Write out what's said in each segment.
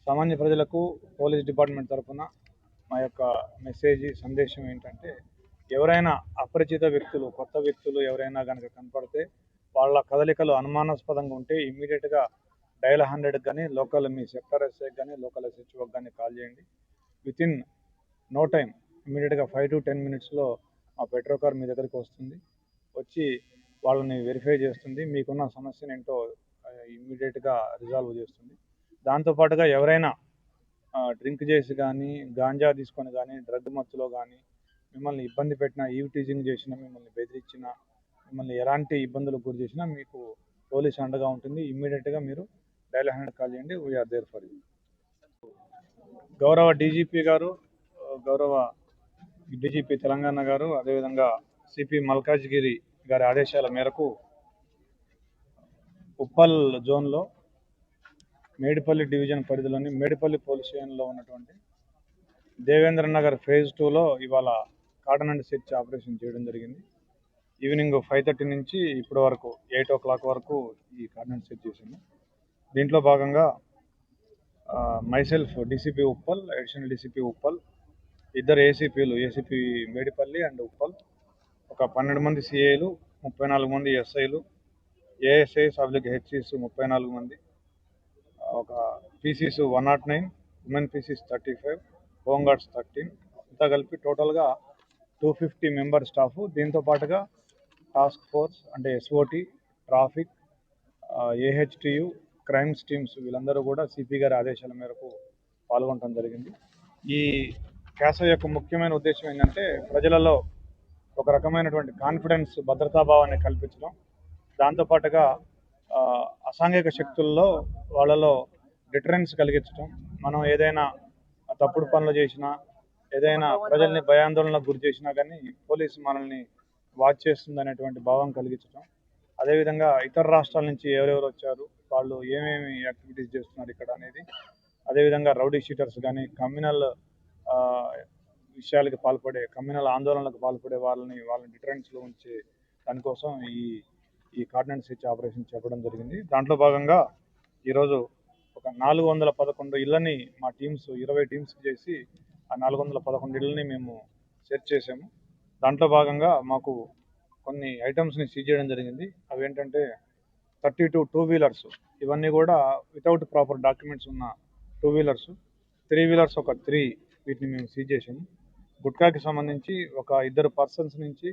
సామాన్య ప్రజలకు police department తరఫున మా యొక్క మెసేజ్ సందేశం ఏంటంటే, ఎవరైనా అపరిచిత వ్యక్తులు, కొత్త వ్యక్తులు ఎవరైనా కనుక కనపడితే వాళ్ళ కదలికలు అనుమానాస్పదంగా ఉంటే ఇమ్మీడియట్గా డయల్ 100 కానీ లోకల్ మీ సెక్టర్ ఎస్ఐకి కానీ లోకల్ SHOకి కానీ కాల్ చేయండి. వితిన్ నో టైం ఇమ్మీడియట్గా 5 to 10 minutesలో మా పెట్రో కార్ మీ దగ్గరికి వస్తుంది, వచ్చి వాళ్ళని వెరిఫై చేస్తుంది, మీకున్న సమస్యను ఏంటో ఇమ్మీడియట్గా రిజాల్వ్ చేస్తుంది. దాంతోపాటుగా ఎవరైనా డ్రింక్ చేసి కానీ గాంజా తీసుకొని కానీ డ్రగ్ మత్తులో కానీ మిమ్మల్ని ఇబ్బంది పెట్టినా, ఈవ్ టీజింగ్ చేసినా, మిమ్మల్ని బెదిరించినా, మిమ్మల్ని ఎలాంటి ఇబ్బందులకు గురి చేసినా మీకు పోలీస్ అండగా ఉంటుంది. ఇమ్మీడియట్గా మీరు డయల్ 100 కాల్ చేయండి. We are there for you. గౌరవ డీజీపీ గారు, గౌరవ డీజీపీ తెలంగాణ గారు, అదేవిధంగా సిపి మల్కాజ్గిరి గారి ఆదేశాల మేరకు ఉప్పల్ జోన్లో మేడిపల్లి డివిజన్ పరిధిలోని మేడిపల్లి పోలీస్ స్టేషన్లో ఉన్నటువంటి దేవేంద్ర నగర్ ఫేజ్ 2లో ఇవాళ కార్డన్ అండ్ సెర్చ్ ఆపరేషన్ చేయడం జరిగింది. ఈవినింగ్ 5:30 నుంచి ఇప్పటి వరకు 8 o'clock వరకు ఈ కార్డన్ అండ్ సెర్చ్ చేసాము. దీంట్లో భాగంగా myself DCP Uppal, additional DCP Uppal, ఇద్దరు ఏసీపీలు, ఏసీపీ మేడిపల్లి అండ్ ఉప్పల్, ఒక 12 మంది సిఐలు, 34 మంది ఎస్ఐలు, ఏఎస్ఐస్ HCs 34 మంది, ఒక పీసీస్ 109, ఉమెన్ పీసీస్ 35, హోంగార్డ్స్ 13, ఇంతా కలిపి టోటల్గా 250 మెంబర్ స్టాఫ్. దీంతో పాటుగా టాస్క్ ఫోర్స్ అంటే SOT, traffic, AHTU, crimes teams వీళ్ళందరూ కూడా సిపి గారి ఆదేశాల మేరకు పాల్గొనడం జరిగింది. ఈ కేసు యొక్క ముఖ్యమైన ఉద్దేశం ఏంటంటే, ప్రజలలో ఒక రకమైనటువంటి కాన్ఫిడెన్స్, భద్రతాభావాన్ని కల్పించడం, దాంతోపాటుగా అసాంఘిక శక్తుల్లో వాళ్ళలో డిటరెన్స్ కలిగించడం. మనం ఏదైనా తప్పుడు పనులు చేసినా, ఏదైనా ప్రజల్ని భయాందోళనకు గురి చేసినా కానీ పోలీసు మనల్ని వాచ్ చేస్తుంది అనేటువంటి భావం కలిగించడం. అదేవిధంగా ఇతర రాష్ట్రాల నుంచి ఎవరెవరు వచ్చారు, వాళ్ళు ఏమేమి యాక్టివిటీస్ చేస్తున్నారు ఇక్కడ అనేది, అదేవిధంగా రౌడీ షీటర్స్ కానీ కమ్యూనల్ విషయాలకు పాల్పడే, కమ్యూనల్ ఆందోళనలకు పాల్పడే వాళ్ళని డిటరెన్స్లో ఉంచే దానికోసం ఈ కార్డన్ అండ్ సెర్చ్ ఆపరేషన్ చెప్పడం జరిగింది. దాంట్లో భాగంగా ఈరోజు ఒక 411 ఇళ్ళని మా టీమ్స్ 20 టీమ్స్కి చేసి ఆ 411 ఇళ్ళని మేము సెర్చ్ చేసాము. దాంట్లో భాగంగా మాకు కొన్ని ఐటమ్స్ని సీజ్ చేయడం జరిగింది. అవి ఏంటంటే 32 2-wheelers, ఇవన్నీ కూడా వితౌట్ ప్రాపర్ డాక్యుమెంట్స్ ఉన్న 2-wheelers, 3-wheelers ఒక 3, వీటిని మేము సీజ్ చేసాము. గుట్కాకి సంబంధించి ఒక 2 పర్సన్స్ నుంచి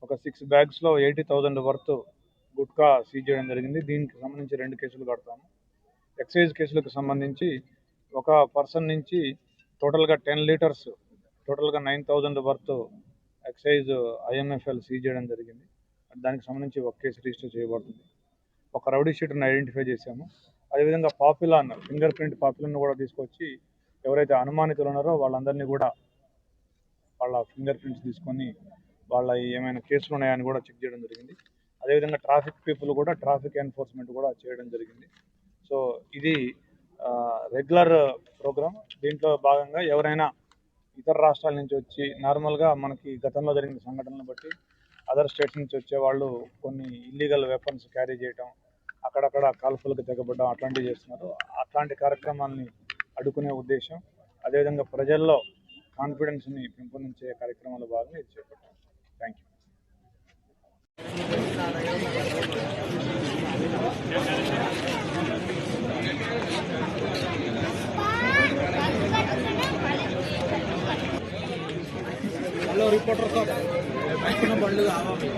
ఒక 6 bagsలో 80,000 వర్త్ గుట్కా సీజ్ చేయడం జరిగింది. దీనికి సంబంధించి 2 కేసులు కడతాము. ఎక్సైజ్ కేసులకు సంబంధించి ఒక పర్సన్ నుంచి టోటల్గా 10 లీటర్స్, టోటల్గా 9,000 వర్త్ ఎక్సైజ్ IMFL సీజ్ చేయడం జరిగింది. దానికి సంబంధించి ఒక కేసు రిజిస్టర్ చేయబడుతుంది. ఒక రౌడీ షీటర్ని ఐడెంటిఫై చేశాము. అదేవిధంగా పాపులాన్, ఫింగర్ ప్రింట్ పాపులాన్ కూడా తీసుకొచ్చి ఎవరైతే అనుమానితులు ఉన్నారో వాళ్ళందరినీ కూడా వాళ్ళ ఫింగర్ ప్రింట్స్ తీసుకొని వాళ్ళ ఏమైనా కేసులు ఉన్నాయని కూడా చెక్ చేయడం జరిగింది. అదేవిధంగా ట్రాఫిక్ పీపుల్ కూడా, ట్రాఫిక్ ఎన్ఫోర్స్మెంట్ కూడా చేయడం జరిగింది. సో ఇది రెగ్యులర్ ప్రోగ్రామ్. దీంట్లో భాగంగా ఎవరైనా ఇతర రాష్ట్రాల నుంచి వచ్చి, నార్మల్గా మనకి గతంలో జరిగిన సంఘటనలను బట్టి అదర్ స్టేట్స్ నుంచి వచ్చేవాళ్ళు కొన్ని ఇల్లీగల్ వెపన్స్ క్యారీ చేయటం, అక్కడక్కడ కాల్పులకు తెగబడడం అట్లాంటివి చేస్తున్నారు. అట్లాంటి కార్యక్రమాలని అడ్డుకునే ఉద్దేశం, అదేవిధంగా ప్రజల్లో కాన్ఫిడెన్స్ని పెంపొందించే కార్యక్రమాల భాగంగా ఇది చేపట్టాం. Thank you. Hello reporter sir, బండ్లు కావాలి.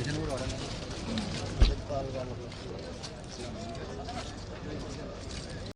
డిజైన్ కూడా వాడాలి.